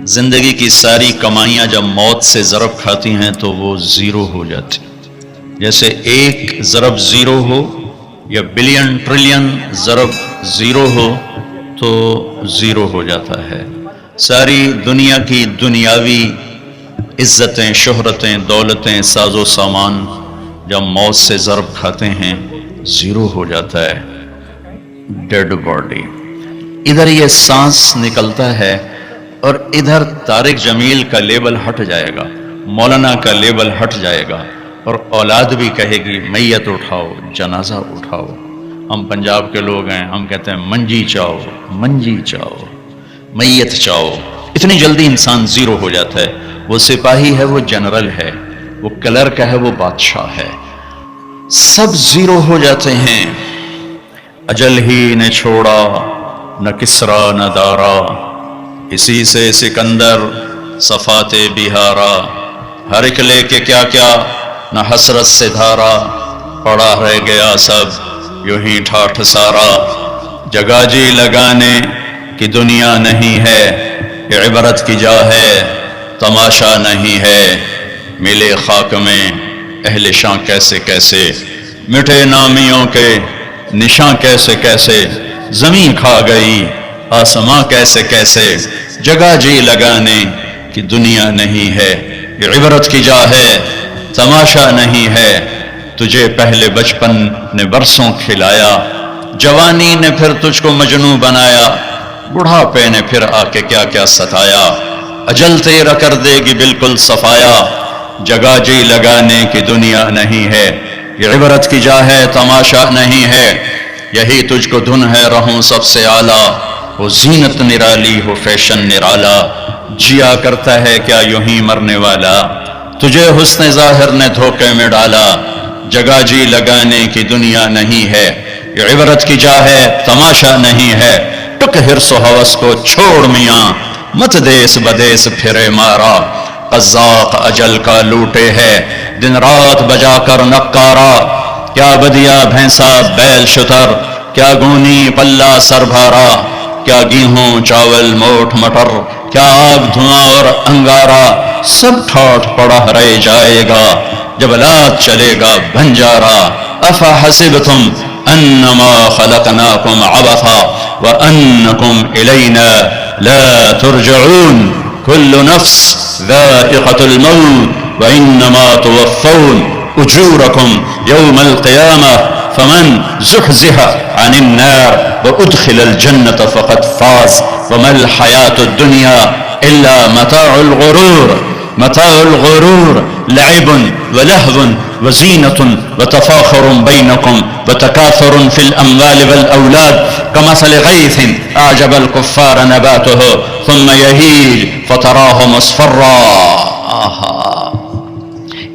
زندگی کی ساری کمائیاں جب موت سے ضرب کھاتی ہیں تو وہ زیرو ہو جاتی. جیسے ایک ضرب زیرو ہو یا بلین ٹریلین ضرب زیرو ہو تو زیرو ہو جاتا ہے. ساری دنیا کی دنیاوی عزتیں، شہرتیں، دولتیں، ساز و سامان جب موت سے ضرب کھاتے ہیں زیرو ہو جاتا ہے. Dead body. ادھر یہ سانس نکلتا ہے اور ادھر طارق جمیل کا لیبل ہٹ جائے گا، مولانا کا لیبل ہٹ جائے گا، اور اولاد بھی کہے گی میت اٹھاؤ، جنازہ اٹھاؤ. ہم پنجاب کے لوگ ہیں، ہم کہتے ہیں منجی چاؤ، منجی چاؤ، میت چاؤ. اتنی جلدی انسان زیرو ہو جاتا ہے. وہ سپاہی ہے، وہ جنرل ہے، وہ کلرک ہے، وہ بادشاہ ہے، سب زیرو ہو جاتے ہیں. اجل ہی نے چھوڑا نہ کسرا نہ دارا، اسی سے سکندر صفات بہارا. ہر ایک لے کے کیا کیا نہ حسرت سے دھارا، پڑا رہ گیا سب یوں ہی ٹھاٹھ سارا. جگہ جی لگانے کی دنیا نہیں ہے، یہ عبرت کی جا ہے، تماشا نہیں ہے. ملے خاک میں اہل شاں کیسے کیسے، مٹے نامیوں کے نشاں کیسے کیسے. زمین کھا گئی آسماں کیسے کیسے، جگہ جی لگانے کی دنیا نہیں ہے، یہ عبرت کی جا ہے، تماشا نہیں ہے. تجھے پہلے بچپن نے برسوں کھلایا، جوانی نے پھر تجھ کو مجنوں بنایا، بڑھاپے نے پھر آ کے کیا کیا ستایا. اجل تیرا کر دے گی بالکل صفایا، جگہ جی لگانے کی دنیا نہیں ہے، یہ عبرت کی جا ہے، تماشا نہیں ہے. یہی تجھ کو دھن ہے رہوں سب سے اعلیٰ، وہ زینت نرالی ہو فیشن نرالا. جیا کرتا ہے کیا یوں ہی مرنے والا، تجھے حسن ظاہر نے دھوکے میں ڈالا. جگہ جی لگانے کی دنیا نہیں ہے، یہ عبرت کی جا ہے، تماشا نہیں ہے. ٹک حرص و ہوس کو چھوڑ میاں، مت دیس بدیس پھرے مارا. قزاق اجل کا لوٹے ہے، دن رات بجا کر نقارا. کیا بدیا بھینسا بیل شتر، کیا گونی پلہ سر بھارا. کیا گیہوں چاول موٹ مٹر، کیا آگ دھواں اور انگارا. سب ٹھاٹھ پڑا رہ جائے گا جب لات چلے گا بنجارا. افحسبتم انما خلقناکم عبثا وانکم الینا لا ترجعون. كل نفس ذائقة الموت وإنما توفون أجوركم يوم القيامة فمن زحزح عن النار وأدخل الجنة فقد فاز وما الحياة الدنيا إلا متاع الغرور. متاع الغرور لعب ولهو وزينة وتفاخر بينكم وتكاثر في الأموال والأولاد كمثل غيث أعجب الكفار نباته ثم يهيج فتراه مصفرا.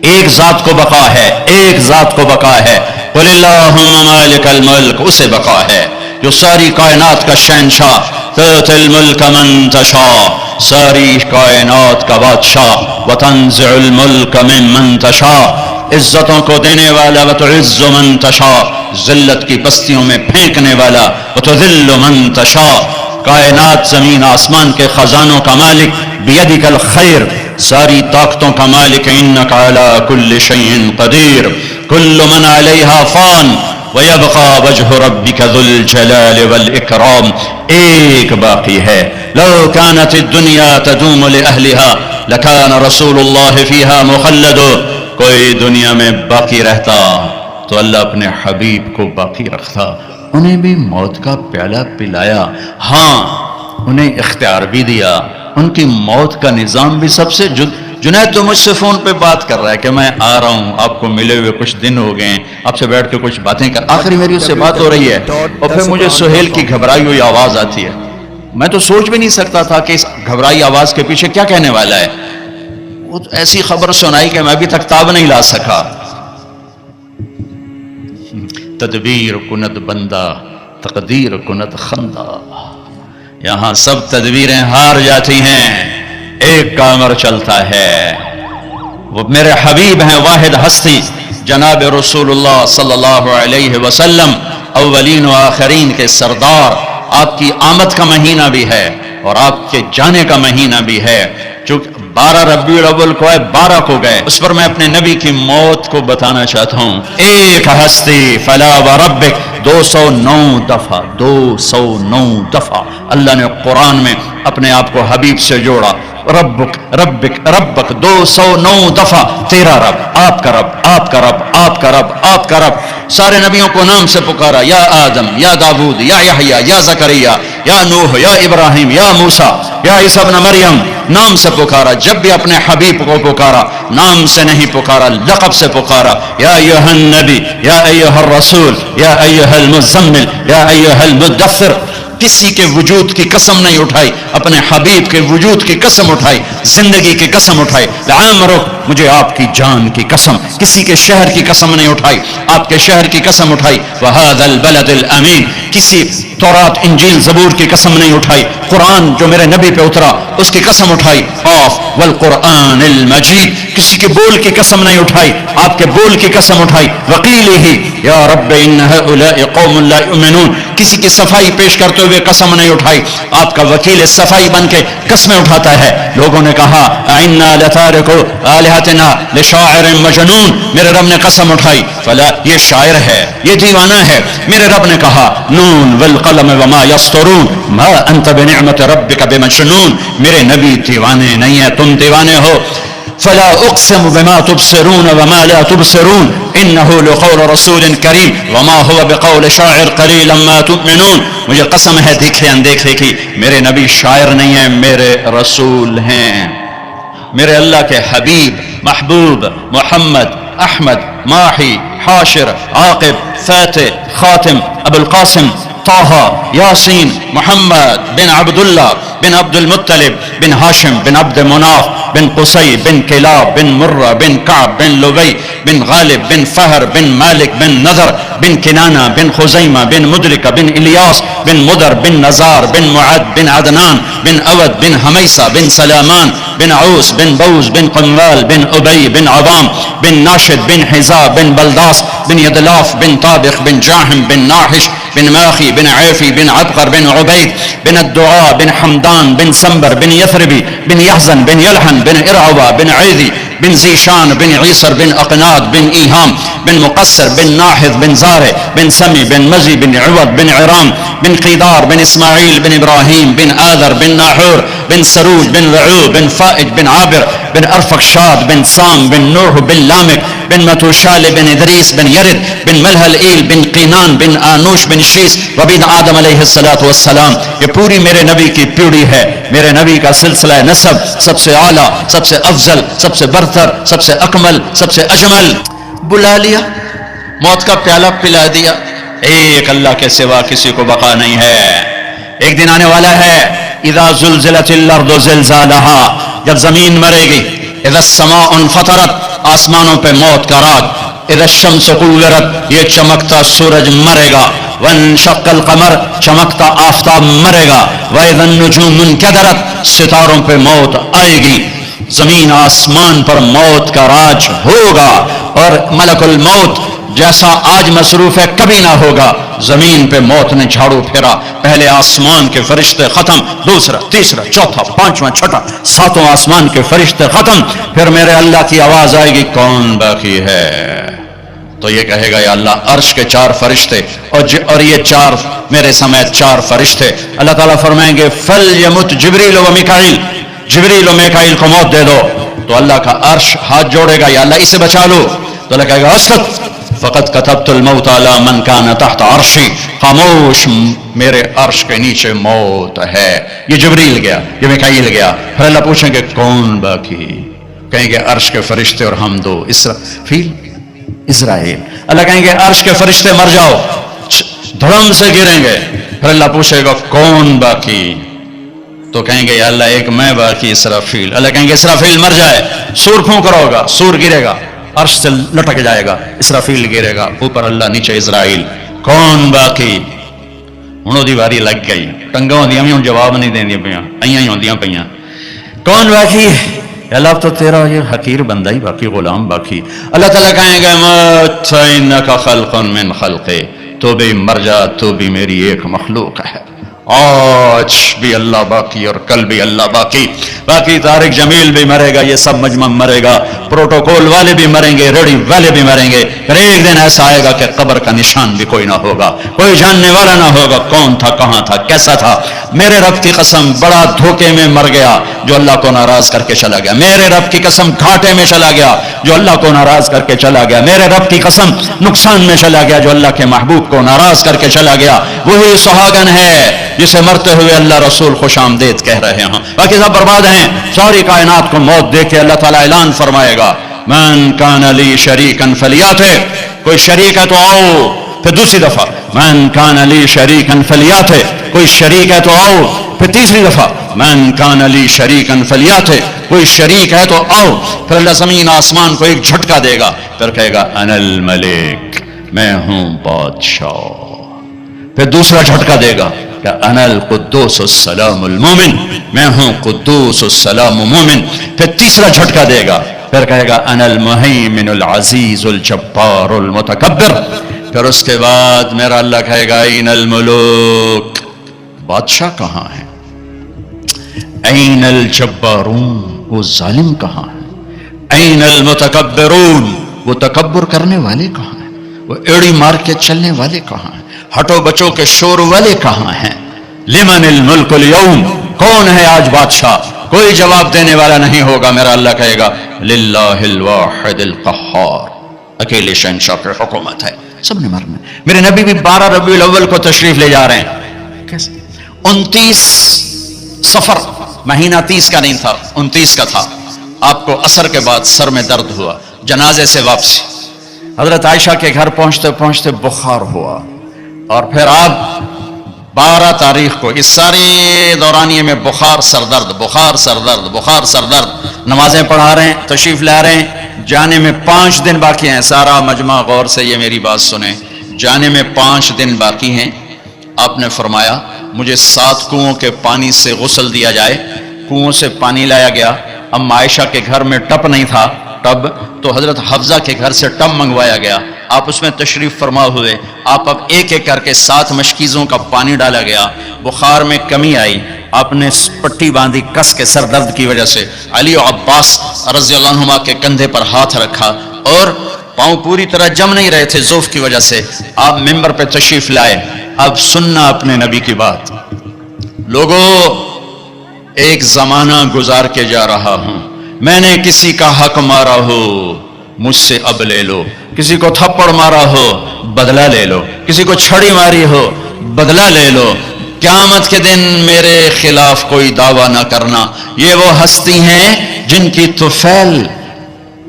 ایک ذات کو بقا ہے، ایک ذات کو بقا ہے. قل اللہم مالک الملک، اسے بقا ہے جو ساری کائنات کا شہنشاہ. تؤتی الملک من تشاء، ساری کائنات کا بادشاہ. وتنزع الملک ممن تشاء، عزتوں کو دینے والا. وتعز من تشاء، ذلت کی پستیوں میں پھینکنے والا. وتذل من تشاء، کائنات زمین آسمان کے خزانوں کا مالک. بیدک الخیر، ساری طاقتوں کا مالک. انک علی کل شیء قدیر. کل من علیہا فان ویبقى وجہ ربک ذو الجلال والإکرام. ایک باقی ہے. لو كانت الدنیا تدوم لأہلها لكان رسول اللہ فیہا مخلد. کوئی دنیا میں باقی رہتا تو اللہ اپنے حبیب کو باقی رکھتا. انہیں بھی موت کا پیالہ پلایا، ہاں انہیں اختیار بھی دیا. ان کی موت کا نظام بھی سب سے جنید تو مجھ سے فون پہ بات کر رہا ہے کہ میں آ رہا ہوں، آپ کو ملے ہوئے کچھ دن ہو گئے ہیں، آپ سے بیٹھ کے کچھ باتیں کر. آخری میری اس سے بات ہو رہی ہے اور پھر مجھے سہیل کی گھبرائی ہوئی آواز آتی ہے. میں تو سوچ بھی نہیں سکتا تھا کہ اس گھبرائی آواز کے پیچھے کیا کہنے والا ہے. وہ ایسی خبر سنائی کہ میں ابھی تک تاب نہیں لا سکا. تدبیر کند بندہ تقدیر کند خندہ. یہاں سب تدبیریں ہار جاتی ہیں، ایک کا امر چلتا ہے. وہ میرے حبیب ہیں واحد ہستی جناب رسول اللہ صلی اللہ علیہ وسلم، اولین و آخرین کے سردار. آپ کی آمد کا مہینہ بھی ہے، اور آپ کے جانے کا مہینہ بھی ہے، جو 12 ربیع الاول کو ہے، 12 کو گئے، اس پر میں اپنے نبی کی موت کو بتانا چاہتا ہوں۔ ایک ہستی فلا وربک 209 دفعہ 209 دفعہ اللہ نے قرآن میں اپنے آپ کو حبیب سے جوڑا، ربک ربک ربک 209 دفعہ، تیرا رب، آپ کا رب، آپ کا رب، آپ کا رب، آپ کا رب۔ سارے نبیوں کو نام سے پکارا، یا آدم، یا داود، یا یحییٰ، یا زکریا، یا نوح، یا ابراہیم، یا موسیٰ، یا عیسیٰ ابن مریم، نام سے پکارا۔ جب بھی اپنے حبیب کو پکارا نام سے نہیں پکارا، لقب سے پکارا، یا ایھا النبی، یا ایھا الرسول، یا ایھا المزمل، یا ایھا المدثر۔ کسی کے وجود کی قسم نہیں اٹھائی، اپنے حبیب کے وجود کی قسم اٹھائی، زندگی کی قسم اٹھائی، لعمرک مجھے آپ کی جان کی قسم۔ کسی کے شہر کی قسم نہیں اٹھائی، آپ کے شہر کی قسم اٹھائی، وَهَذَا الْبَلَدِ الْأَمِينَ۔ کسی تورات انجیل زبور کی قسم نہیں اٹھائی، قرآن جو میرے نبی پہ اترا اس کی قسم اٹھائی، قاف والقرآن المجید۔ کسی کے بول کی قسم نہیں اٹھائی، آپ کے بول کی قسم اٹھائی، وقیلہ یا رب ان هؤلاء قوم لا یؤمنون۔ کسی کی صفائی پیش کرتے ہوئے قسم نہیں اٹھائی، آپ کا وکیل صفائی بن کے قسمیں اٹھاتا ہے۔ لوگوں نے کہا انا لتارکو آلہتنا لشاعر مجنون، میرے رب نے قسم اٹھائی، فلا یہ شاعر ہے، یہ دیوانہ ہے۔ میرے رب نے کہا نون والقلم وما یسطرون ما انت بنعمت ربک بمجنون، میرے نبی دیوانے نہیں ہیں، تم دیوانے ہو۔ فلا اقسم بما تبصرون وما لا تبصرون انه لقول رسول کریم وما هو بقول شاعر قلیلا ما تؤمنون۔ مجھے قسم ہے دیکھے اندیکھے کی، میرے نبی شاعر نہیں ہیں، میرے رسول ہیں، میرے اللہ کے حبیب محبوب محمد احمد ماحی حاشر عاقب فاتح خاتم ابو القاسم طه یاسین محمد بن عبداللہ بن عبد المطلب بن ہاشم بن عبد مناف بن قصی بن کلاب بن مرہ بن کعب بن لبی بن غالب بن فہر بن مالک بن نضر بن کنانہ بن خزیمہ بن مدرکہ بن الیاس بن مدر بن نزار بن معد بن عدنان بن اود بن حمیسہ بن سلامان بن عوس بن بوز بن قنوال بن ابی بن عوام بن ناشد بن حزا بن بلداس بن یدلاف بن طابق بن جاہم بن ناحش بن ماخی بن عیفی بن عبقر بن عبید بن الدعاء بن حمدان بن سنبر بن یثربی بن یحزن بن یلحن بن ارعوہ بن عیدی بن زیشان بن عیسر بن اقناد بن ایہام بن مقصر بن ناحذ بن زارع بن سمی بن مزی بن عوض بن عرام بن قیدار بن اسماعیل بن ابراہیم بن آذر بن ناحور بن سروج بن رعو بن فائج بن عابر بن ارفخشاد بن سام بن نوح بن لامک بن متوشال بن ادریس بن یرد بن ملحل ایل بن قینان بن آنوش بن شیس وبن آدم علیہ السلام۔ یہ پوری میرے نبی کی پیڑھی ہے، میرے نبی کا سلسلہ نسب سب سے اعلیٰ، سب سے افضل، سب سے برتر، سب سے اکمل، سب سے اجمل۔ بلا لیا، موت کا پیالہ پلا دیا، ایک اللہ کے سوا کسی کو بقا نہیں ہے۔ ایک دن آنے والا ہے اذا زلزلت الارض زلزالہا، جب زمین مرے گی، اذا السماء انفطرت، آسمانوں پہ موت کا راج، اذا الشمس کورت، یہ چمکتا سورج مرے گا، وانشق القمر، چمکتا آفتاب مرے گا، واذا النجوم انکدرت، ستاروں پہ موت آئے گی، زمین آسمان پر موت کا راج ہوگا، اور ملک الموت جیسا آج مصروف ہے کبھی نہ ہوگا۔ زمین پہ موت نے جھاڑو پھیرا، پہلے آسمان کے فرشتے ختم، دوسرا تیسرا چوتھا پانچواں چھٹا ساتوں آسمان کے فرشتے ختم، پھر میرے اللہ کی آواز آئے گی کون باقی ہے؟ تو یہ کہے گا یا اللہ عرش کے 4 فرشتے اور یہ 4 میرے سمیت 4 فرشتے۔ اللہ تعالیٰ فرمائیں گے فلیمت جبریل و میکائیل، جبریل و میکائیل کو موت دے دو، تو اللہ کا عرش ہاتھ جوڑے گا یا اللہ اسے بچا لو، تو اللہ کہے گا اسکت فقط کتبت الموت علی من کان تحت عرشی، خاموش میرے عرش کے نیچے موت ہے۔ یہ جبریل گیا، یہ میکائیل گیا، پھر اللہ پوچھیں گے کون باقی؟ کہیں گے عرش کے فرشتے اور ہم دو، اسرافیل اسرائیل۔ اللہ کہیں گے عرش کے فرشتے مر جاؤ، دھڑم سے گریں گے، پھر اللہ پوچھے گا کون باقی؟ تو کہیں گے یا اللہ ایک میں باقی اسرافیل۔ اللہ کہیں گے اسرافیل مر جائے، سور پھونک رہا ہوگا، سور گرے گا، عرش سے لٹک جائے گا، اسرافیل گرے گا، اوپر اللہ نیچے اسرائیل، کون باقی؟ ہوں دی واری لگ گئی، ٹنگا ہوندیاں بھی ہوں جواب نہیں دیندیاں پیاں، ایاں ہی ہوندیاں پیاں، کون باقی؟ اللہ تو تیرا یہ حقیر بندہ ہی باقی، غلام باقی۔ اللہ تعالیٰ کہیں گے مت فإنک خلق من خلقے، تو بھی مر جا، تو بھی میری ایک مخلوق ہے۔ آج بھی اللہ باقی اور کل بھی اللہ باقی. باقی طارق جمیل بھی مرے گا, یہ سب مجمع مرے گا, پروٹوکول والے بھی مریں گے, ریڈی والے بھی مریں گے. پھر ایک دن ایسا آئے گا کہ قبر کا نشان بھی کوئی نہ ہوگا, کوئی جاننے والا نہ ہوگا کون تھا, کہاں تھا, کیسا تھا. میرے رب کی قسم بڑا دھوکے میں مر گیا جو اللہ کو ناراض کر کے چلا گیا. میرے رب کی قسم گھاٹے میں چلا گیا جو اللہ کو ناراض کر کے چلا گیا. میرے رب کی قسم نقصان میں چلا گیا جو اللہ کے محبوب کو ناراض کر کے چلا گیا. وہی سہاگن ہے جسے مرتے ہوئے اللہ رسول خوش آمدید کہہ رہے ہیں. باقی سب برباد ہیں. ساری کائنات کو موت دے کے اللہ تعالیٰ اعلان فرمائے گا من کان لی شریکا فلیاتہ, کوئی شریک ہے تو آؤ. پھر دوسری دفعہ من کان لی شریکا فلیاتہ, کوئی شریک ہے تو آؤ. پھر تیسری دفعہ من کان لی شریکا فلیاتہ, کوئی شریک ہے تو آؤ. پھر اللہ زمین آسمان کو ایک جھٹکا دے گا, پھر کہے گا انا الملک, میں ہوں بادشاہ. پھر دوسرا جھٹکا دے گا کہ انا القدوس السلام المومن, میں ہوں قدوس السلام مومن. پھر تیسرا جھٹکا دے گا, پھر کہے گا انا المہیمن العزیز الجبار المتکبر. پھر اس کے بعد میرا اللہ کہے گا این الملوک, بادشاہ کہاں ہے؟ این الجبارون, وہ ظالم کہاں ہے؟ این المتکبرون, وہ تکبر کرنے والے کہاں ہیں؟ وہ ایڑی مار کے چلنے والے کہاں ہیں؟ ہٹو بچوں کے شور والے کہاں ہیں؟ لمن الملک اليوم, کون ہے آج بادشاہ؟ کوئی جواب دینے والا نہیں ہوگا. میرا اللہ کہے گا للہ الواحد القہار, اکیلے شہنشاہ پر حکومت ہے, سب نے مرنا. میرے نبی بھی 12 ربیع الاول کو تشریف لے جا رہے ہیں. کیسے؟ 29 صفر, مہینہ 30 کا نہیں تھا, 29 کا تھا. آپ کو عصر کے بعد سر میں درد ہوا, جنازے سے واپسی. حضرت عائشہ کے گھر پہنچتے پہنچتے بخار ہوا, اور پھر آپ 12 تاریخ کو اس سارے دورانیے میں بخار سردرد, بخار سردرد, بخار سردرد. نمازیں پڑھا رہے ہیں, تشریف لا رہے ہیں, جانے میں 5 دن باقی ہیں. سارا مجمع غور سے یہ میری بات سنیں, جانے میں 5 دن باقی ہیں. آپ نے فرمایا مجھے 7 کنوؤں کے پانی سے غسل دیا جائے. کنوؤں سے پانی لایا گیا. اب عائشہ کے گھر میں ٹب نہیں تھا, ٹب تو حضرت حفظہ کے گھر سے ٹب منگوایا گیا. آپ اس میں تشریف فرما ہوئے. آپ اب ایک ایک کر کے 7 مشکیزوں کا پانی ڈالا گیا. بخار میں کمی آئی, آپ نے پٹی باندھی کس کے سر درد کی وجہ سے. علی و عباس رضی اللہ عنہما کے کندھے پر ہاتھ رکھا, اور پاؤں پوری طرح جم نہیں رہے تھے ضعف کی وجہ سے. آپ ممبر پہ تشریف لائے. اب سننا اپنے نبی کی بات. لوگوں, ایک زمانہ گزار کے جا رہا ہوں, میں نے کسی کا حق مارا ہو مجھ سے اب لے لو, کسی کو تھپڑ مارا ہو بدلہ لے لو, کسی کو چھڑی ماری ہو بدلہ لے لو. قیامت کے دن میرے خلاف کوئی دعویٰ نہ کرنا. یہ وہ ہستی ہیں جن کی طفیل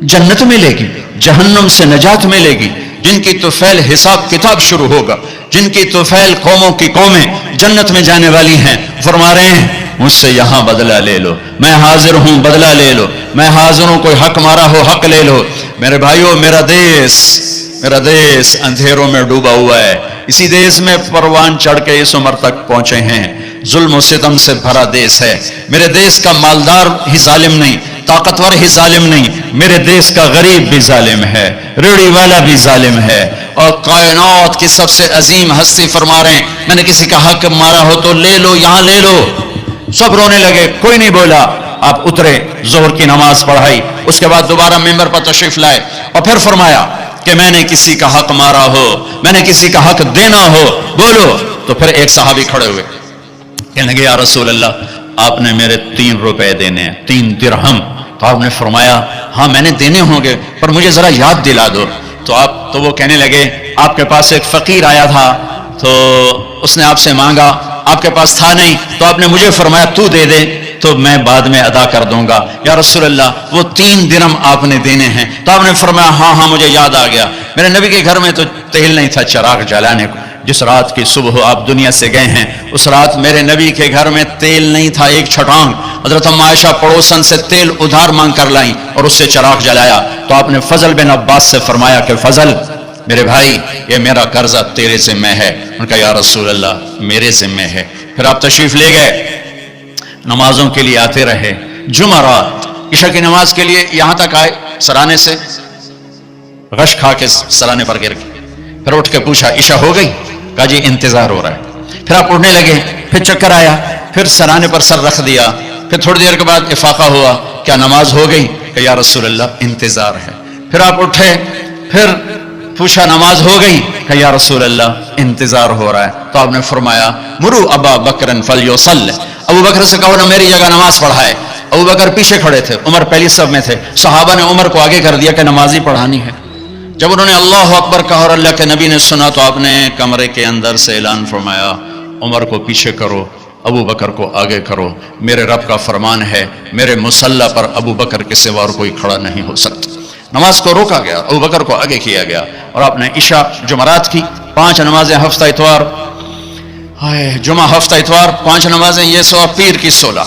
جنت ملے گی, جہنم سے نجات ملے گی, جن کی طفیل حساب کتاب شروع ہوگا, جن کی طفیل قوموں کی قومیں جنت میں جانے والی ہیں. فرما رہے ہیں مجھ سے یہاں بدلہ لے لو, میں حاضر ہوں, بدلہ لے لو, میں حاضر ہوں, کوئی حق مارا ہو حق لے لو. میرے بھائیوں, میرا دیس اندھیروں میں ڈوبا ہوا ہے. اسی دیس میں پروان چڑھ کے اس عمر تک پہنچے ہیں. ظلم و ستم سے بھرا دیس ہے. میرے دیس کا مالدار ہی ظالم نہیں, طاقتور ہی ظالم نہیں, میرے دیس کا غریب بھی ظالم ہے, ریڑھی والا بھی ظالم ہے. اور کائنات کی سب سے عظیم ہستی فرما رہے ہیں میں نے کسی کا حق مارا ہو تو لے لو, یہاں لے لو. سب رونے لگے, کوئی نہیں بولا. آپ اترے, ظہر کی نماز پڑھائی, اس کے بعد دوبارہ ممبر پر تشریف لائے, اور پھر فرمایا کہ میں نے کسی کا حق مارا ہو, میں نے کسی کا حق دینا ہو, بولو. تو پھر ایک صحابی کھڑے ہوئے, کہنے لگے یا رسول اللہ آپ نے میرے 3 روپے دینے ہیں, 3 درہم. تو آپ نے فرمایا ہاں میں نے دینے ہوں گے, پر مجھے ذرا یاد دلا دو. تو وہ کہنے لگے آپ کے پاس ایک فقیر آیا تھا, تو اس نے آپ سے مانگا, آپ کے پاس تھا نہیں, تو آپ نے مجھے فرمایا تو دے دے تو میں بعد میں ادا کر دوں گا. یا رسول اللہ وہ 3 درہم آپ نے دینے ہیں. تو آپ نے فرمایا ہاں مجھے یاد آ گیا. میرے نبی کے گھر میں تو تیل نہیں تھا چراغ جلانے کو. جس رات کی صبح آپ دنیا سے گئے ہیں اس رات میرے نبی کے گھر میں تیل نہیں تھا, ایک چھٹانگ. حضرت عائشہ پڑوسن سے تیل ادھار مانگ کر لائیں اور اس سے چراغ جلایا. تو آپ نے فضل بن عباس سے فرمایا کہ فضل میرے بھائی یہ میرا قرضہ تیرے ذمہ ہے. ان کا یا رسول اللہ میرے ذمہ ہے. پھر آپ تشریف لے گئے, نمازوں کے لیے آتے رہے. جمعرات عشاء کی نماز کے لیے یہاں تک آئے, سرانے سے غش کھا کے سرانے پر گر گئے. پھر اٹھ کے پوچھا عشاء ہو گئی؟ کہا جی انتظار ہو رہا ہے. پھر آپ اٹھنے لگے، پھر چکر آیا، پھر سرانے پر سر رکھ دیا، پھر تھوڑی دیر کے بعد افاقہ ہوا، کیا نماز ہو گئی؟ کہ یا رسول اللہ انتظار ہے۔ پھر آپ اٹھے، پھر پوچھا نماز ہو گئی؟ کہ یا رسول اللہ انتظار ہو رہا ہے۔ تو آپ نے فرمایا مرو ابا بکر فلیصلی، ابو بکر سے کہو نا میری جگہ نماز پڑھائے۔ ابو بکر پیچھے کھڑے تھے، عمر پہلی صف میں تھے، صحابہ نے عمر کو آگے کر دیا کہ نماز ہی پڑھانی ہے۔ جب انہوں نے اللہ اکبر کہا اور اللہ کے نبی نے سنا تو آپ نے کمرے کے اندر سے اعلان فرمایا عمر کو پیچھے کرو، ابو بکر کو آگے کرو، میرے رب کا فرمان ہے میرے مصلی پر ابو بکر کے سوا اور کوئی کھڑا نہیں ہو سکتا۔ نماز کو روکا گیا، ابو بکر کو آگے کیا گیا، اور آپ نے عشاء جمعرات کی 5 نمازیں ہفتہ اتوار، جمعہ ہفتہ اتوار 5 نمازیں، یہ سوا پیر کی 16۔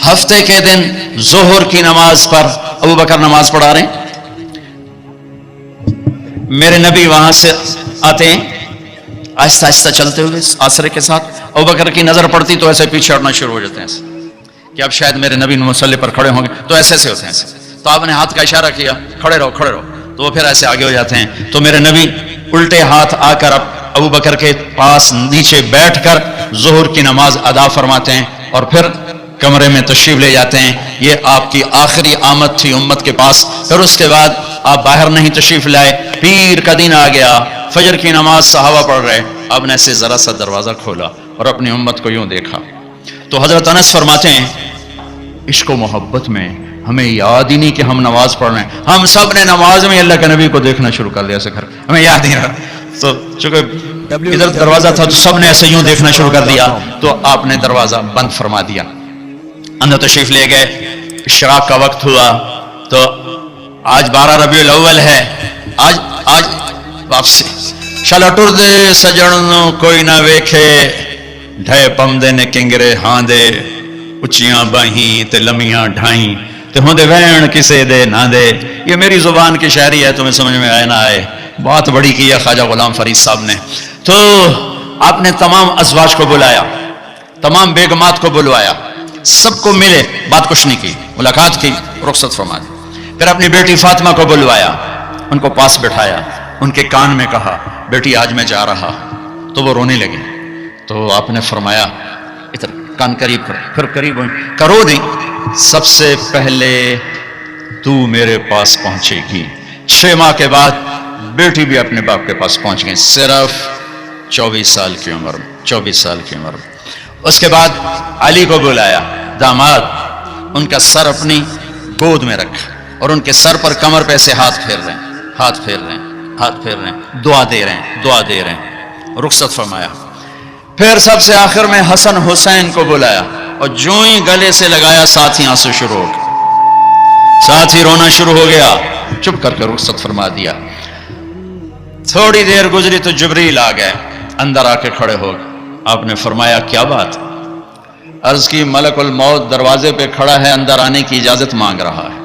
ہفتے کے دن ظہر کی نماز پر ابو بکر نماز پڑھا رہے ہیں، میرے نبی وہاں سے آتے ہیں آہستہ آہستہ چلتے ہوئے آسرے کے ساتھ، ابو بکر کی نظر پڑتی تو ایسے پیچھے ہٹنا شروع ہو جاتے ہیں کہ اب شاید میرے نبی مصلی پر کھڑے ہوں گے، تو ایسے سے ہوتے ہیں ایسے، تو آپ نے ہاتھ کا اشارہ کیا کھڑے رہو کھڑے رہو، تو وہ پھر ایسے آگے ہو جاتے ہیں، تو میرے نبی الٹے ہاتھ آ کر ابو بکر کے پاس نیچے بیٹھ کر ظہر کی نماز ادا فرماتے ہیں اور پھر کمرے میں تشریف لے جاتے ہیں۔ یہ آپ کی آخری آمد تھی امت کے پاس، پھر اس کے بعد آپ باہر نہیں تشریف لائے، پیر کا دن آ گیا، فجر کی نماز صحابہ پڑھ رہے، آپ نے ایسے ذرا سا دروازہ کھولا اور اپنی امت کو یوں دیکھا۔ تو حضرت انس فرماتے ہیں عشق و محبت میں ہمیں یاد ہی نہیں کہ ہم نماز پڑھ رہے ہیں، ہم سب نے نماز میں اللہ کے نبی کو دیکھنا شروع کر دیا، ایسے گھر ہمیں یاد نہیں رہا، تو چونکہ ادھر دروازہ تھا تو سب نے ایسے یوں دیکھنا شروع کر دیا، تو آپ نے دروازہ بند فرما دیا، اندر تشریف لے گئے۔ اشراق کا وقت ہوا تو آج 12 ربیع الاول ہے، آج واپسی چلا ٹر دے سجن کوئی نہ ویکھے، ڈھے پمدے نے کنگرے ہاں دے، اچیاں باہیں تے لمیاں ڈھائیں تے ہوندے وین کسے دے نہ دے۔ یہ میری زبان کی شاعری ہے، تمہیں سمجھ میں آئے نہ آئے، بات بڑی کی ہے خواجہ غلام فرید صاحب نے۔ تو آپ نے تمام ازواج کو بلایا، تمام بیگمات کو بلوایا، سب کو ملے، بات کچھ نہیں کی، ملاقات کی، رخصت فرما دی۔ پھر اپنی بیٹی فاطمہ کو بلوایا، ان کو پاس بٹھایا، ان کے کان میں کہا بیٹی آج میں جا رہا، تو وہ رونے لگی، تو آپ نے فرمایا ادھر کان قریب کرو، پھر قریب ہوئی، کرو نہیں، سب سے پہلے تو میرے پاس پہنچے گی۔ 6 ماہ کے بعد بیٹی بھی اپنے باپ کے پاس پہنچ گئی، صرف 24 سال کی عمر میں، 24 سال کی عمر میں۔ اس کے بعد علی کو بلایا، داماد، ان کا سر اپنی گود میں رکھا اور ان کے سر پر کمر پہ سے ہاتھ پھیر رہے ہیں، ہاتھ پھیر رہے ہیں، ہاتھ پھیر رہے ہیں، دعا دے رہے ہیں، دعا دے رہے ہیں، رخصت فرمایا۔ پھر سب سے آخر میں حسن حسین کو بلایا اور جو ہی گلے سے لگایا ساتھ ہی آنسو شروع ہو گیا، ساتھ ہی رونا شروع ہو گیا، چپ کر کے رخصت فرما دیا۔ تھوڑی دیر گزری تو جبریل آ گئے، اندر آ کے کھڑے ہو گئے، آپ نے فرمایا کیا بات؟ عرض کی ملک الموت دروازے پہ کھڑا ہے، اندر آنے کی اجازت مانگ رہا ہے۔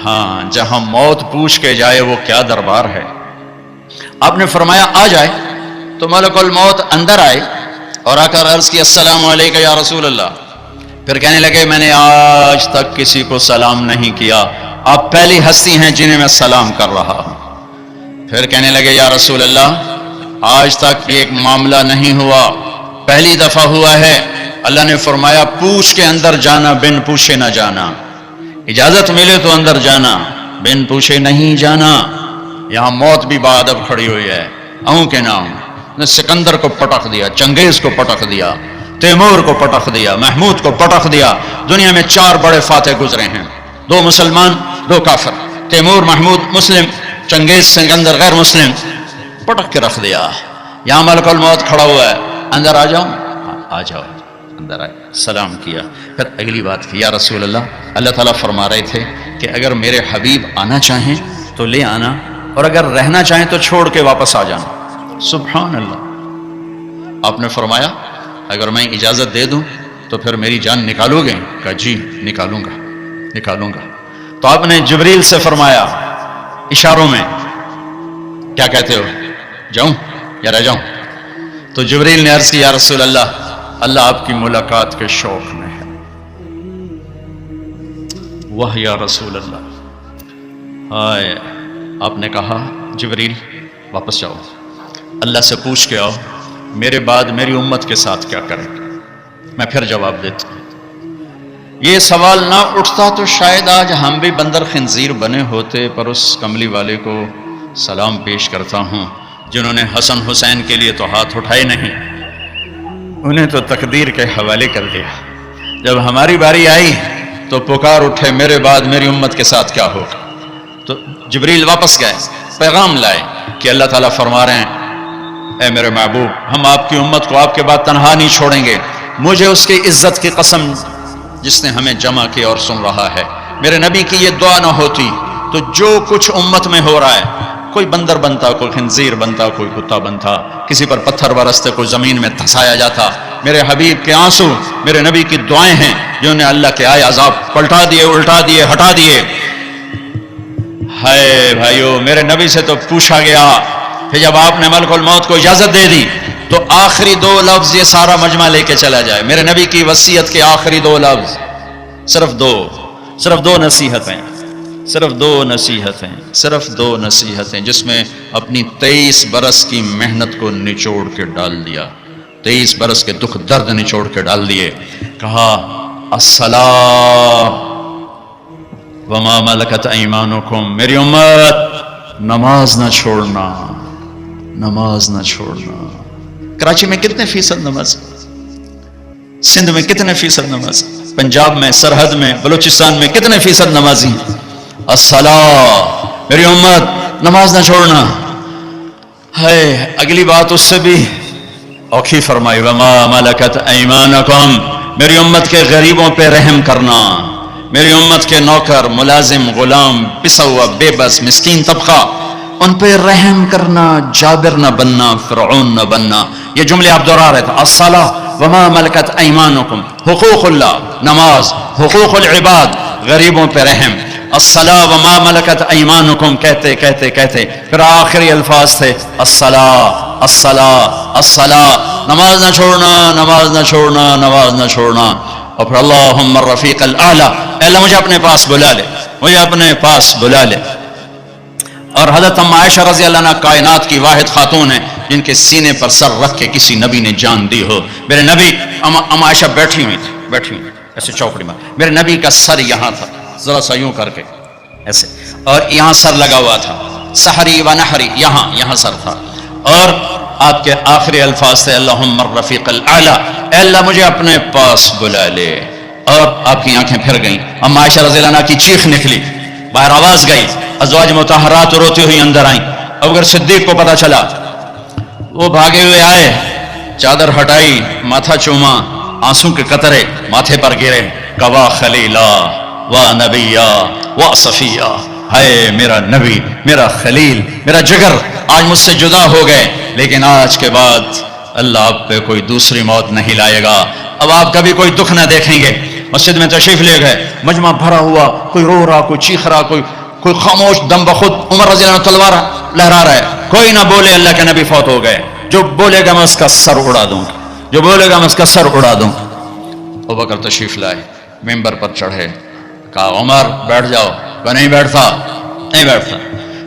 ہاں، جہاں موت پوچھ کے جائے وہ کیا دربار ہے۔ آپ نے فرمایا آ جائے، تو ملک الموت اندر آئے اور آ کر عرض کی السلام علیکم یا رسول اللہ۔ پھر کہنے لگے میں نے آج تک کسی کو سلام نہیں کیا، آپ پہلی ہستی ہیں جنہیں میں سلام کر رہا ہوں۔ پھر کہنے لگے یا رسول اللہ آج تک ایک معاملہ نہیں ہوا، پہلی دفعہ ہوا ہے، اللہ نے فرمایا پوچھ کے اندر جانا، بن پوچھے نہ جانا، اجازت ملے تو اندر جانا، بن پوچھے نہیں جانا۔ یہاں موت بھی بادب کھڑی ہوئی ہے، اوں کے نام نے سکندر کو پٹخ دیا، چنگیز کو پٹخ دیا، تیمور کو پٹخ دیا، محمود کو پٹخ دیا۔ دنیا میں 4 بڑے فاتح گزرے ہیں، 2 مسلمان 2 کافر، تیمور محمود مسلم، چنگیز سکندر غیر مسلم، پٹخ کے رکھ دیا۔ یہاں ملک الموت کھڑا ہوا ہے، اندر آ جاؤں؟ آ جاؤ، اندر آئے، سلام کیا۔ پھر اگلی بات کی یا رسول اللہ، اللہ تعالیٰ فرما رہے تھے کہ اگر میرے حبیب آنا چاہیں تو لے آنا، اور اگر رہنا چاہیں تو چھوڑ کے واپس آ جانا۔ سبحان اللہ۔ آپ نے فرمایا اگر میں اجازت دے دوں تو پھر میری جان نکالو گے؟ کہا جی نکالوں گا، نکالوں گا۔ تو آپ نے جبریل سے فرمایا اشاروں میں، کیا کہتے ہو، جاؤں یا رہ جاؤں؟ تو جبریل نے عرض کی یا رسول اللہ، اللہ آپ کی ملاقات کے شوق میں ہے۔ واہ یا رسول اللہ، ہائے۔ آپ نے کہا جبریل واپس جاؤ، اللہ سے پوچھ کے آؤ میرے بعد میری امت کے ساتھ کیا کریں گے؟ میں پھر جواب دیتا ہوں، یہ سوال نہ اٹھتا تو شاید آج ہم بھی بندر خنزیر بنے ہوتے، پر اس کملی والے کو سلام پیش کرتا ہوں جنہوں نے حسن حسین کے لیے تو ہاتھ اٹھائے نہیں، انہیں تو تقدیر کے حوالے کر دیا۔ جب ہماری باری آئی تو پکار اٹھے میرے بعد میری امت کے ساتھ کیا ہوگا؟ تو جبریل واپس گئے، پیغام لائے کہ اللہ تعالیٰ فرما رہے ہیں اے میرے محبوب، ہم آپ کی امت کو آپ کے بعد تنہا نہیں چھوڑیں گے، مجھے اس کی عزت کی قسم جس نے ہمیں جمع کیا اور سن رہا ہے، میرے نبی کی یہ دعا نہ ہوتی تو جو کچھ امت میں ہو رہا ہے، کوئی بندر بنتا، کوئی خنزیر بنتا، کوئی کتا بنتا، کسی پر پتھر برستے، کوئی زمین میں دھسایا جاتا۔ میرے حبیب کے آنسو میرے نبی کی دعائیں ہیں جنہوں نے اللہ کے آئے عذاب پلٹا دیے، الٹا دیے، ہٹا دیے۔ ہائے بھائیو، میرے نبی سے تو پوچھا گیا، پھر جب آپ نے ملک الموت کو اجازت دے دی تو آخری دو لفظ یہ سارا مجمع لے کے چلا جائے، میرے نبی کی وصیت کے آخری دو لفظ، صرف دو نصیحتیں، صرف دو نصیحتیں جس میں اپنی 23 برس کی محنت کو نچوڑ کے ڈال دیا، 23 برس کے دکھ درد نچوڑ کے ڈال دیے۔ کہا الصلاۃ وما ملکت ایمانکم، میری امت نماز نہ چھوڑنا، نماز نہ چھوڑنا۔ کراچی میں کتنے فیصد نماز، سندھ میں کتنے فیصد نماز، پنجاب میں، سرحد میں، بلوچستان میں کتنے فیصد نمازی ہیں؟ الصلاۃ، میری امت نماز نہ چھوڑنا۔ ہے اگلی بات اس سے بھی اوکھی فرمائی، وما ملکت ایمانکم، میری امت کے غریبوں پہ رحم کرنا، میری امت کے نوکر، ملازم، غلام، پسا ہوا، بے بس، مسکین طبقہ، ان پہ رحم کرنا، جابر نہ بننا، فرعون نہ بننا۔ یہ جملے آپ دہرا رہے تھے، الصلاۃ وما ملکت ایمانکم، حقوق اللہ نماز، حقوق العباد غریبوں پہ رحم، الصلاۃ وما ملکت ایمانکم، کہتے کہتے کہتے پھر آخری الفاظ تھے الصلاۃ الصلاۃ الصلاۃ، نماز نہ چھوڑنا، نماز نہ چھوڑنا، نماز نہ چھوڑنا۔ اور پھر اللہم الرفیق الاعلیٰ، اے اللہ مجھے اپنے پاس بلا لے، مجھے اپنے پاس بلا لے۔ اور حضرت ام عائشہ رضی اللہ عنہ کائنات کی واحد خاتون ہیں جن کے سینے پر سر رکھ کے کسی نبی نے جان دی ہو۔ میرے نبی، ام عائشہ بیٹھی ہوئی تھی ایسے چوکڑی میں، میرے نبی کا سر یہاں تھا، ذرا سا یوں کر کے ایسے، اور یہاں سر لگا ہوا تھا، سحری و نحری، یہاں سر تھا، اور آپ کے آخری الفاظ تھے اللہم الرفیق الاعلیٰ، اے اللہ مجھے اپنے پاس بلا لے۔ اور آپ کی آنکھیں پھر گئیں، ام عائشہ رضی اللہ عنہ کی چیخ نکلی، باہر آواز گئی، ازواج مطہرات روتی ہوئی اندر آئیں۔ ابوبکر صدیق کو پتا چلا، وہ بھاگے ہوئے آئے، چادر ہٹائی، ماتھا چوما، آنسو کے قطرے ماتھے پر گرے، کوا خلیلا و نبیا و صفیہ، ہائے میرا نبی، میرا خلیل، میرا جگر آج مجھ سے جدا ہو گئے، لیکن آج کے بعد اللہ آپ پہ کوئی دوسری موت نہیں لائے گا، اب آپ کبھی کوئی دکھ نہ دیکھیں گے۔ مسجد میں تشریف لے گئے، مجمع بھرا ہوا، کوئی رو رہا، کوئی چیخ رہا، کوئی خاموش، دم بخود عمر رضی اللہ عنہ تلوار لہرا رہا ہے، کوئی نہ بولے اللہ کے نبی فوت ہو گئے، جو بولے گا میں اس کا سر اڑا دوں گا، جو بولے گا میں اس کا سر اڑا دوں گا۔ ابوبکر تشریف لائے، ممبر پر چڑھے، کہا عمر بیٹھ جاؤ، کہ نہیں بیٹھتا، نہیں بیٹھتا۔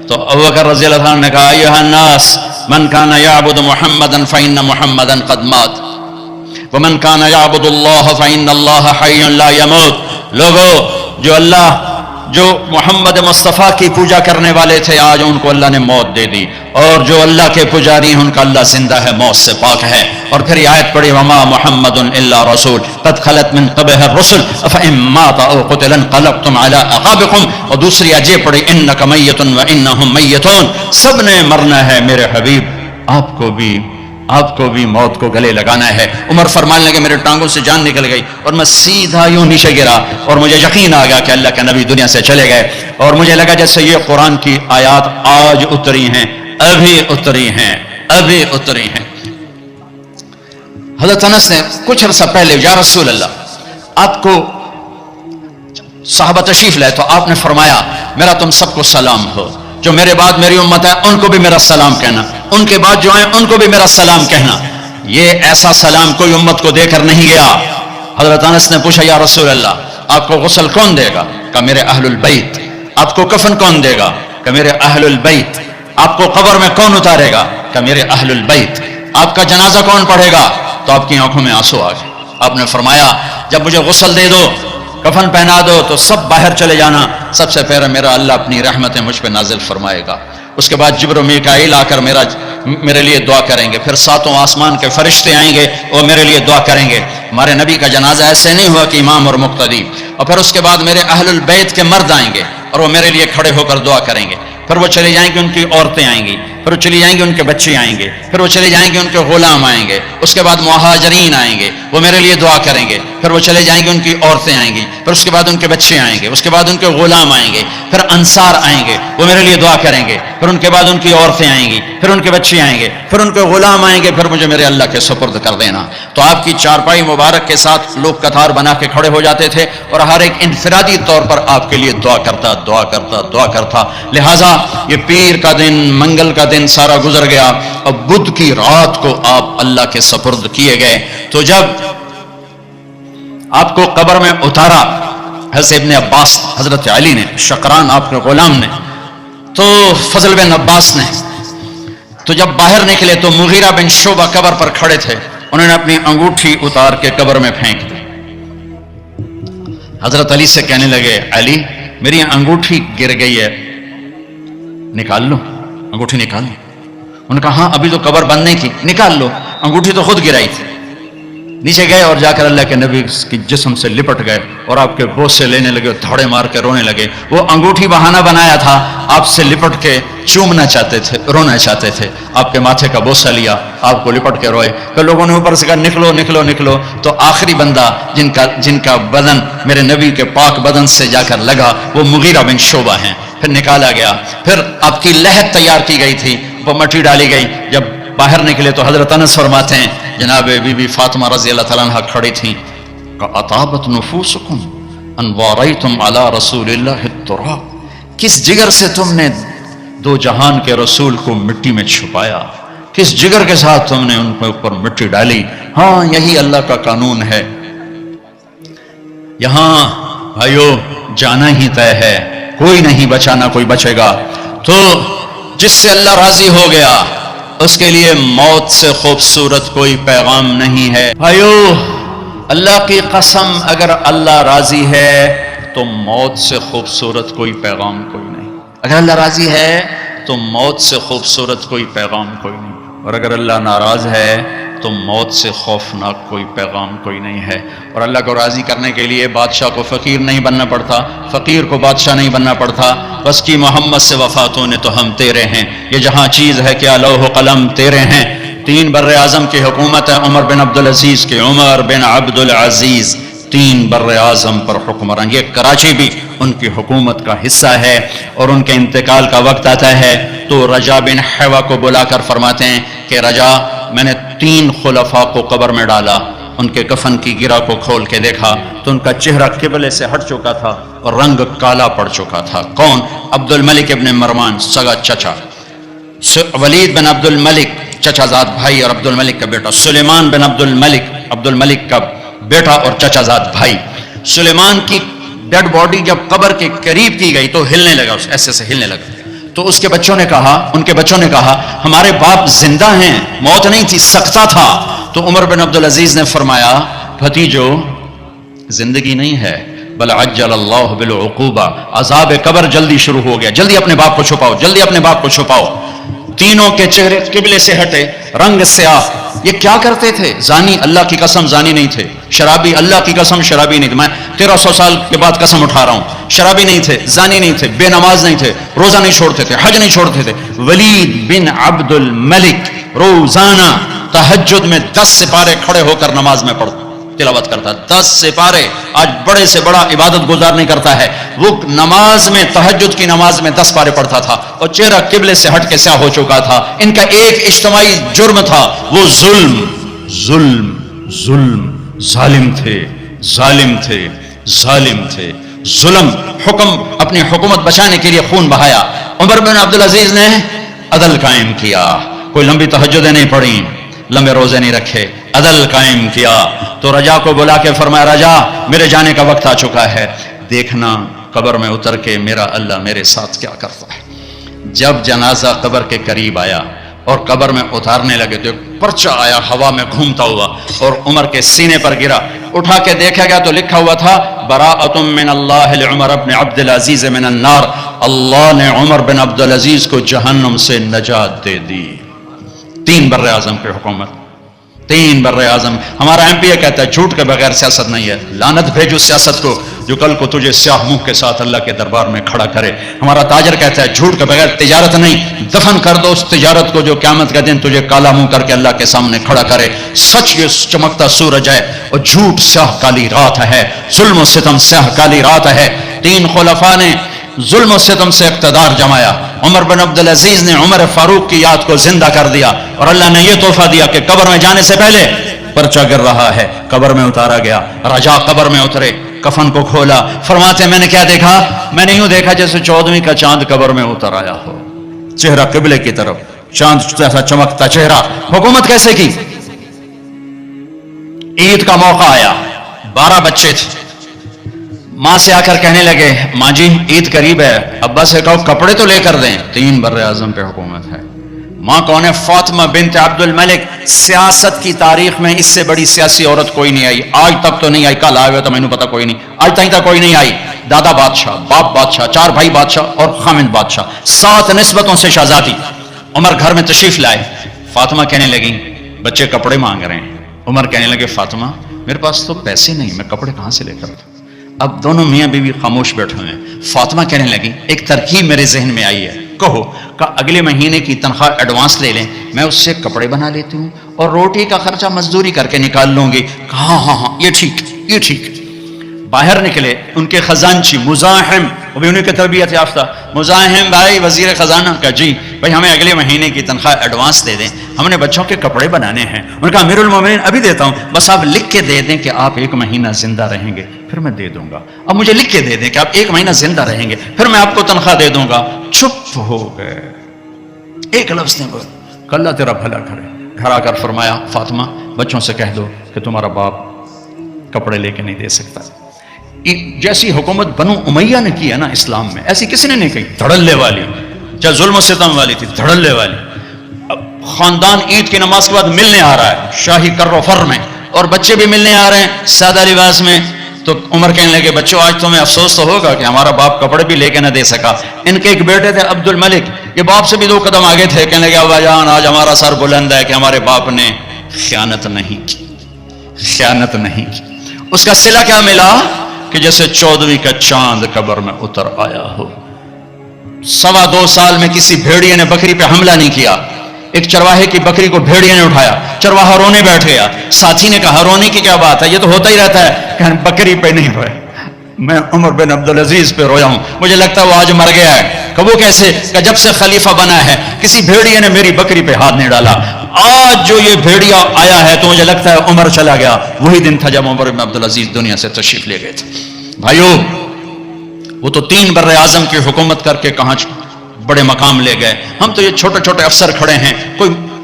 تو ابوبکر رضی اللہ عنہ نے کہا ایھا الناس من کان یعبد محمدا فإن محمدا قد مات ومن کان یعبد اللہ فإن اللہ حی لا یموت، لوگو جو محمد مصطفیٰ کی پوجا کرنے والے تھے آج ان کو اللہ نے موت دے دی، اور جو اللہ کے پجاری ہیں ان کا اللہ زندہ ہے، موت سے پاک ہے۔ اور پھر یہ آیت پڑھی وما محمد الا رسول قد خلت من قبلہ الرسل افإن مات او قتل انقلبتم علی اعقابکم، اور دوسری آیت یہ پڑھی انک میت وانہم میتون، سب نے مرنا ہے میرے حبیب، آپ کو بھی موت کو گلے لگانا ہے۔ عمر فرمانے لگے میرے ٹانگوں سے جان نکل گئی اور میں سیدھا یوں نیچے گرا، اور مجھے یقین آ گیا کہ اللہ کے نبی دنیا سے چلے گئے، اور مجھے لگا جیسے یہ قرآن کی آیات آج اتری ہیں، ابھی اتری ہیں۔ حضرت انس نے کچھ عرصہ پہلے یا رسول اللہ، آپ کو صحابہ تشریف لائے تو آپ نے فرمایا میرا تم سب کو سلام ہو، جو میرے بعد میری امت ہے ان کو بھی میرا سلام کہنا، ان کے بعد جو ہیں ان کو بھی میرا سلام کہنا۔ یہ ایسا سلام کوئی امت کو دے کر نہیں گیا۔ حضرت انس نے پوچھا یا رسول اللہ آپ کو غسل کون دے گا؟ کہ میرے اہل البیت۔ آپ کو کفن کون دے گا؟ کہ میرے اہل البیت۔ آپ کو قبر میں کون اتارے گا؟ کہ میرے اہل البیت۔ آپ کا جنازہ کون پڑھے گا؟ تو آپ کی آنکھوں میں آنسو آ گئے. آپ نے فرمایا جب مجھے غسل دے دو، کفن پہنا دو تو سب باہر چلے جانا، سب سے پہلے میرا اللہ اپنی رحمتیں مجھ پہ نازل فرمائے گا. اس کے بعد جبر و میکائیل آ کر میرے لیے دعا کریں گے، پھر ساتوں آسمان کے فرشتے آئیں گے اور میرے لیے دعا کریں گے. ہمارے نبی کا جنازہ ایسے نہیں ہوا کہ امام اور مقتدی. اور پھر اس کے بعد میرے اہل البیت کے مرد آئیں گے اور وہ میرے لیے کھڑے ہو کر دعا کریں گے. پھر وہ چلے جائیں گے، ان کی عورتیں آئیں گی، پھر وہ چلی جائیں گے، ان کے بچے آئیں گے، پھر وہ چلے جائیں گے، ان کے غلام آئیں گے. اس کے بعد مہاجرین آئیں گے، وہ میرے لیے دعا کریں گے. پھر وہ چلے جائیں گے، ان کی عورتیں آئیں گی، پھر اس کے بعد ان کے بچے آئیں گے، اس کے بعد ان کے غلام آئیں گے. پھر انصار آئیں گے، وہ میرے لیے دعا کریں گے. پھر ان کے بعد ان کی عورتیں آئیں گی، پھر ان کے بچے آئیں گے، پھر ان کے غلام آئیں گے. پھر مجھے میرے اللہ کے سپرد کر دینا. تو آپ کی چارپائی مبارک کے ساتھ لوگ قطار بنا کے کھڑے ہو جاتے تھے اور ہر ایک انفرادی طور پر آپ کے لیے دعا کرتا دعا کرتا دعا کرتا. لہٰذا یہ پیر کا دن، منگل کا دن سارا گزر گیا. اب بدھ کی رات کو آپ اللہ کے سپرد کیے گئے. تو جب آپ کو قبر میں اتارا حضرت ابن عباس، حضرت علی نے، شقران آپ کے غلام نے، تو فضل بن عباس نے، تو جب باہر نکلے تو مغیرہ بن شعبہ قبر پر کھڑے تھے. انہوں نے اپنی انگوٹھی اتار کے قبر میں پھینک دی. حضرت علی سے کہنے لگے علی میری انگوٹھی گر گئی ہے، نکال لو، انگوٹھی نکال لو. انہوں نے کہا ہاں ابھی تو قبر بند نہیں کی، نکال لو، انگوٹھی تو خود گرائی تھی. نیچے گئے اور جا کر اللہ کے نبی کی جسم سے لپٹ گئے اور آپ کے بوسے لینے لگے، دھاڑے مار کے رونے لگے. وہ انگوٹھی بہانہ بنایا تھا، آپ سے لپٹ کے چومنا چاہتے تھے، رونا چاہتے تھے. آپ کے ماتھے کا بوسہ لیا، آپ کو لپٹ کے روئے. پھر لوگوں نے اوپر سے کہا نکلو نکلو نکلو. تو آخری بندہ جن کا بدن میرے نبی کے پاک بدن سے جا کر لگا وہ مغیرہ بن شعبہ ہیں. پھر نکالا گیا، پھر آپ کی لحد تیار کی گئی تھی، وہ مٹی ڈالی گئی. جب باہر نکلے تو حضرت انس فرماتے ہیں جناب بی بی فاطمہ رضی اللہ تعالیٰ عنہ کھڑی تھیں. اطابت نفوسکم ان واریتم علی رسول اللہ التراب. کس جگر سے تم نے دو جہان کے رسول کو مٹی میں چھپایا، کس جگر کے ساتھ تم نے ان کے اوپر مٹی ڈالی. ہاں یہی اللہ کا قانون ہے، یہاں بھائیو جانا ہی طے ہے، کوئی نہیں بچا نہ کوئی بچے گا. تو جس سے اللہ راضی ہو گیا اس کے لیے موت سے خوبصورت کوئی پیغام نہیں ہے. بھائیو اللہ کی قسم اگر اللہ راضی ہے تو موت سے خوبصورت کوئی پیغام کوئی نہیں. اگر اللہ راضی ہے تو موت سے خوبصورت کوئی پیغام کوئی نہیں. اور اگر اللہ ناراض ہے تو موت سے خوفناک کوئی پیغام کوئی نہیں ہے. اور اللہ کو راضی کرنے کے لیے بادشاہ کو فقیر نہیں بننا پڑتا، فقیر کو بادشاہ نہیں بننا پڑتا. بس کی محمد سے وفاتوں نے تو ہم تیرے ہیں، یہ جہاں چیز ہے کیا لوح و قلم تیرے ہیں. 3 بر اعظم کی حکومت ہے عمر بن عبدالعزیز کی، عمر بن عبدالعزیز 3 بر اعظم پر حکمران. یہ کراچی بھی ان کی حکومت کا حصہ ہے. اور ان کے انتقال کا وقت آتا ہے تو رجا بن حیوہ کو بلا کر فرماتے ہیں کہ رجا میں نے 3 خلفاء کو قبر میں ڈالا، ان کے کفن کی گرہ کو کھول کے دیکھا تو ان کا چہرہ قبلے سے ہٹ چکا تھا اور رنگ کالا پڑ چکا تھا. کون؟ عبد الملک ابن مروان سگا چچا، ولید بن عبد الملک چچا زاد بھائی اور عبد الملک کا بیٹا، سلیمان بن عبد الملک کا بیٹا اور چچا زاد بھائی. سلیمان کی ڈیڈ باڈی جب قبر کے قریب کی گئی تو ہلنے لگا، ایسے سے ہلنے لگا. تو اس کے بچوں نے کہا، ان کے بچوں نے کہا ہمارے باپ زندہ ہیں، موت نہیں تھی، سکتہ تھا. تو عمر بن عبدالعزیز نے فرمایا بھتیجو زندگی نہیں ہے، بل عجل اللہ بالعقوبہ، عذاب قبر جلدی شروع ہو گیا، جلدی اپنے باپ کو چھپاؤ، جلدی اپنے باپ کو چھپاؤ. تینوں کے چہرے قبلے سے ہٹے، رنگ سیاہ. یہ کیا کرتے تھے؟ زانی، اللہ کی قسم زانی نہیں تھے. شرابی، اللہ کی قسم شرابی نہیں تھے. میں 1300 سال کے بعد قسم اٹھا رہا ہوں، شرابی نہیں تھے، زانی نہیں تھے، بے نماز نہیں تھے، روزہ نہیں چھوڑتے تھے، حج نہیں چھوڑتے تھے. ولید بن عبد الملک روزانہ تہجد میں 10 سپارے کھڑے ہو کر نماز میں پڑھتا تلاوت کرتا. 10 سپارے. آج بڑے سے بڑا عبادت گزار نہیں کرتا ہے، وہ نماز میں، تہجد کی نماز میں 10 پارے پڑھتا تھا اور چہرہ قبلے سے ہٹ کے سیاہ ہو چکا تھا. ان کا ایک اجتماعی جرم تھا، وہ ظلم ظلم ظلم. ظالم تھے، ظالم تھے، ظالم تھے. ظلم، حکم، اپنی حکومت بچانے کے لیے خون بہایا. عمر بن عبدالعزیز نے عدل قائم کیا، کوئی لمبی تہجدیں نہیں پڑھی، لمبے روزے نہیں رکھے، عدل قائم کیا. تو رجا کو بلا کے فرمایا رجا میرے جانے کا وقت آ چکا ہے، دیکھنا قبر میں اتر کے میرا اللہ میرے ساتھ کیا کرتا ہے. جب جنازہ قبر کے قریب آیا اور قبر میں اتارنے لگے تو ایک پرچہ آیا ہوا میں گھومتا ہوا اور عمر کے سینے پر گرا. اٹھا کے دیکھا گیا تو لکھا ہوا تھا براءۃ من اللہ لعمر بن عبد العزیز من النار. اللہ نے عمر بن عبد العزیز کو جہنم سے نجات دے دی. 3 بر اعظم کی حکومت, 3 بر اعظم. ہمارا ایم پی اے کہتا ہے جھوٹ کے بغیر سیاست نہیں ہے. لعنت بھیجو سیاست کو جو کل کو تجھے سیاہ منہ کے ساتھ اللہ کے دربار میں کھڑا کرے. ہمارا تاجر کہتا ہے جھوٹ کے بغیر تجارت نہیں. دفن کر دو اس تجارت کو جو قیامت کے دن تجھے کالا منہ کر کے اللہ کے سامنے کھڑا کرے. سچ یہ چمکتا سورج ہے اور جھوٹ سیاہ کالی رات ہے. ظلم و ستم سیاہ کالی رات ہے. 3 خلفاء نے ظلم و ستم سے اقتدار جمایا. عمر بن عبد العزیز نے عمر فاروق کی یاد کو زندہ کر دیا اور اللہ نے یہ تحفہ دیا کہ قبر میں جانے سے پہلے پرچہ گر رہا ہے, قبر میں اتارا گیا. رجا قبر میں اترے, کفن کو کھولا. فرماتے ہیں میں نے کیا دیکھا؟ میں نے یوں دیکھا جیسے 14ویں کا چاند قبر میں اتر آیا ہو. چہرہ قبلے کی طرف, چاند جیسا چمکتا چہرہ. حکومت کیسے کی؟ عید کا موقع آیا, 12 بچے تھے. ماں سے آ کر کہنے لگے ماں جی عید قریب ہے, ابا سے کہو کپڑے تو لے کر دیں. 3 بر اعظم پہ حکومت ہے. ماں کون ہے؟ فاطمہ بنت عبد الملک. سیاست کی تاریخ میں اس سے بڑی سیاسی عورت کوئی نہیں آئی. آج تک تو نہیں آئی, کل آئے ہوئے تو مینوں پتا کوئی نہیں. آج تک کوئی نہیں آئی. دادا بادشاہ, باپ بادشاہ, 4 بھائی بادشاہ اور خامند بادشاہ, 7 نسبتوں سے شہزادی. عمر گھر میں تشریف لائے. فاطمہ کہنے لگی بچے کپڑے مانگ رہے ہیں. عمر کہنے لگے فاطمہ میرے پاس تو پیسے نہیں, میں کپڑے کہاں سے لے کر دوں؟ اب دونوں میاں بیوی خاموش بیٹھے ہوئے ہیں. فاطمہ کہنے لگی ایک ترکیب میرے ذہن میں آئی ہے, کہو کہ اگلے مہینے کی تنخواہ ایڈوانس لے لیں, میں اس سے کپڑے بنا لیتی ہوں اور روٹی کا خرچہ مزدوری کر کے نکال لوں گی. ہاں ہاں ہاں یہ ٹھیک, یہ ٹھیک. باہر نکلے ان کے خزانچی مزاحم, وہ بھی انہیں کی تربیت یافتہ. مزاحم بھائی وزیر خزانہ کا جی بھائی ہمیں اگلے مہینے کی تنخواہ ایڈوانس دے دیں, ہم نے بچوں کے کپڑے بنانے ہیں. انہوں نے کہا امیر المومنین ابھی دیتا ہوں, بس آپ لکھ کے دے دیں کہ آپ 1 مہینہ زندہ رہیں گے پھر میں دے دوں گا. اب مجھے لکھ کے دے دیں کہ آپ 1 مہینہ زندہ رہیں گے پھر میں آپ کو تنخواہ دے دوں گا. چپ ہو گئے, ایک لفظ نہیں بولا. کہ اللہ تیرا بھلا کرے. گھر آ کر فرمایا فاطمہ بچوں سے کہہ دو کہ تمہارا باپ کپڑے لے کے نہیں دے سکتا. جیسی حکومت بنو امیہ نے کی ہے نا اسلام میں, ایسی کسی نے نہیں کی. دھڑلے والی, چاہے ظلم و ستم والی تھی, دھڑلے والی. اب خاندان عید کی نماز کے بعد ملنے آ رہا ہے شاہی کر و فر میں, اور بچے بھی ملنے آ رہے ہیں سادہ لباس میں. تو عمر کہنے لگے بچوں آج تمہیں افسوس تو ہوگا کہ ہمارا باپ کپڑے بھی لے کے نہ دے سکا. ان کے ایک بیٹے تھے عبد الملک, یہ باپ سے بھی 2 قدم آگے تھے. کہنے لگے ابا جان آج ہمارا سر بلند ہے کہ ہمارے باپ نے خیانت نہیں کی, خیانت نہیں کی. اس کا صلہ کیا ملا کہ جیسے 14ویں کا چاند قبر میں اتر آیا ہو. 2.25 سال میں کسی بھیڑیے نے بکری پہ حملہ نہیں کیا. ایک چرواہے کی بکری کو بھیڑیے نے اٹھایا, چرواہا رونے بیٹھ گیا. ساتھی نے کہا رونے کی کیا بات ہے, یہ تو ہوتا ہی رہتا ہے. کہ بکری پہ نہیں روئے, میں عمر بن عبد العزیز پہ رویا ہوں, مجھے لگتا ہے وہ آج مر گیا ہے. کہ وہ کیسے؟ کہ جب سے خلیفہ بنا ہے کسی بھیڑیے نے میری بکری پہ ہاتھ نہیں ڈالا. آج جو یہ بھیڑیا آیا ہے تو مجھے لگتا ہے عمر چلا گیا. وہی دن تھا جب عمر بن عبد العزیز دنیا سے تشریف لے گئے تھے. بھائیو وہ تو 3 بر اعظم کی حکومت کر کے کہاں بڑے مقام لے گئے. ہم تو یہ چھوٹے چھوٹے افسر کھڑے ہیں,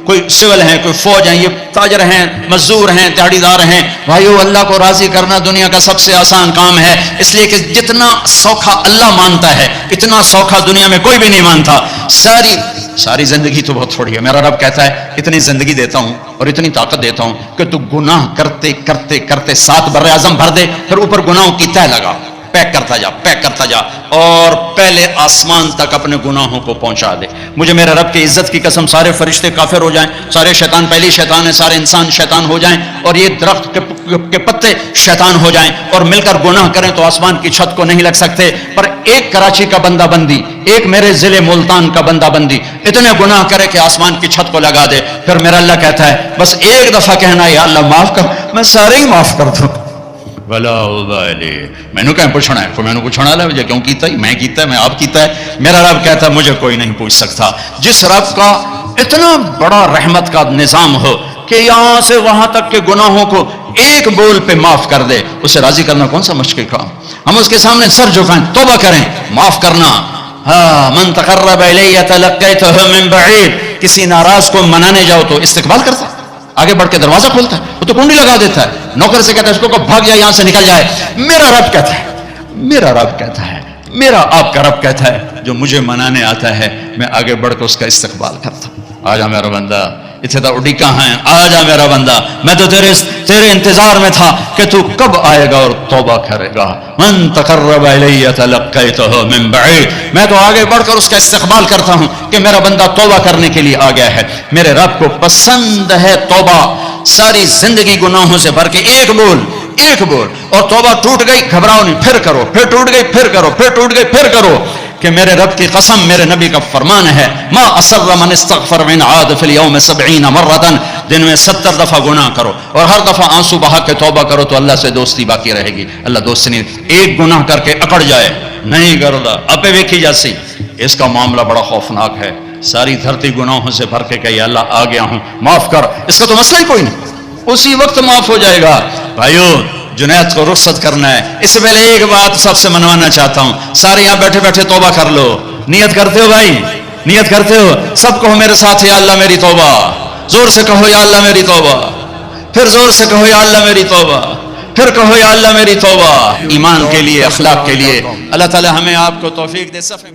کوئی سول ہیں, کوئی فوج ہیں, یہ تاجر ہیں, مزدور ہیں, دیہڑی دار ہیں. بھائیو اللہ کو راضی کرنا دنیا کا سب سے آسان کام ہے, اس لیے کہ جتنا سوکھا اللہ مانتا ہے اتنا سوکھا دنیا میں کوئی بھی نہیں مانتا. ساری زندگی تو بہت تھوڑی ہے. میرا رب کہتا ہے اتنی زندگی دیتا ہوں اور اتنی طاقت دیتا ہوں کہ تو گناہ کرتے کرتے کرتے 7 بر اعظم بھر دے, پھر اوپر گناہوں کی تہ لگا, پیک کرتا جا, پیک کرتا جا, اور پہلے آسمان تک اپنے گناہوں کو پہنچا دے. مجھے میرے رب کی عزت کی قسم سارے فرشتے کافر ہو جائیں, سارے شیطان پہلی شیطان ہیں, سارے انسان شیطان ہو جائیں, اور یہ درخت کے پتے شیطان ہو جائیں اور مل کر گناہ کریں تو آسمان کی چھت کو نہیں لگ سکتے. پر ایک کراچی کا بندہ بندی, ایک میرے ضلع ملتان کا بندہ بندی اتنے گناہ کرے کہ آسمان کی چھت کو لگا دے, پھر میرا اللہ کہتا ہے بس ایک دفعہ کہنا یا اللہ معاف کر, میں سارے ہی معاف کر دوں. بلا ابالی, میں نے کہیں پوچھنا ہے, کوئی میں نے پوچھنا ہے مجھے کیوں کیتا ہے, میں کیتا ہے, میں آپ کیتا ہے. میرا رب کہتا ہے مجھے کوئی نہیں پوچھ سکتا. جس رب کا اتنا بڑا رحمت کا نظام ہو کہ یہاں سے وہاں تک کے گناہوں کو ایک بول پہ معاف کر دے, اسے راضی کرنا کون سا مشکل کام. ہم اس کے سامنے سر جھکائیں, توبہ کریں, معاف کرنا. ہاں من تقرب الی تلقیتہ من بعید, کسی ناراض کو منانے جاؤ تو استقبال کرتا ہے, آگے بڑھ کے دروازہ کھولتا ہے, وہ تو کنڈی لگا دیتا ہے, نوکر سے کہتا ہے اس کو بھاگ جائے یہاں سے نکل جائے. میرا رب کہتا ہے میرا آپ کا رب کہتا ہے جو مجھے منانے آتا ہے میں آگے بڑھ کر اس کا استقبال کرتا ہوں. آجا میرا بندہ، اتنے تو اڈی کہاں ہے، آجا میرا بندہ، میں تو تیرے انتظار میں تھا کہ تو کب آئے گا اور توبہ کرے گا. من تقرب الی تلقیتہ من بعید، میں تو آگے بڑھ کر اس کا استقبال کرتا ہوں کہ میرا بندہ توبہ کرنے کے لیے آ گیا ہے. میرے رب کو پسند ہے توبہ. ساری زندگی گناہوں سے بھر کے ایک بول اور توبہ ٹوٹ گئی گھبراؤ نہیں، پھر کرو، پھر ٹوٹ گئی پھر کرو، پھر ٹوٹ گئی پھر کرو. کہ میرے رب کی قسم، میرے نبی کا فرمان ہے ما اصر من استغفر من عاد فی اليوم 70 مرۃ، دن میں 70 دفعہ گناہ کرو اور ہر دفعہ آنسو بہا کے توبہ کرو تو اللہ سے دوستی باقی رہے گی. اللہ دوست نہیں، ایک گناہ کر کے اکڑ جائے نہیں کردا اپے ویکھی جاسی، اس کا معاملہ بڑا خوفناک ہے. ساری دھرتی گناہوں سے بھر کے کہ یا اللہ آ گیا ہوں معاف کر، اس کا تو مسئلہ ہی کوئی نہیں، اسی وقت معاف ہو جائے گا. بھائیو جنید کو رخصت کرنا ہے. اس سے پہلے ایک بات سب سے منوانا چاہتا ہوں، سارے یہاں بیٹھے بیٹھے توبہ کر لو. نیت کرتے ہو بھائی؟ نیت کرتے ہو؟ سب کہو میرے ساتھ یا اللہ میری توبہ. زور سے کہو یا اللہ میری توبہ، پھر زور سے کہو یا اللہ میری توبہ، پھر کہو یا اللہ میری توبہ. ایمان کے لیے، اخلاق کے لیے اللہ تعالی ہمیں آپ کو توفیق دے. صفحے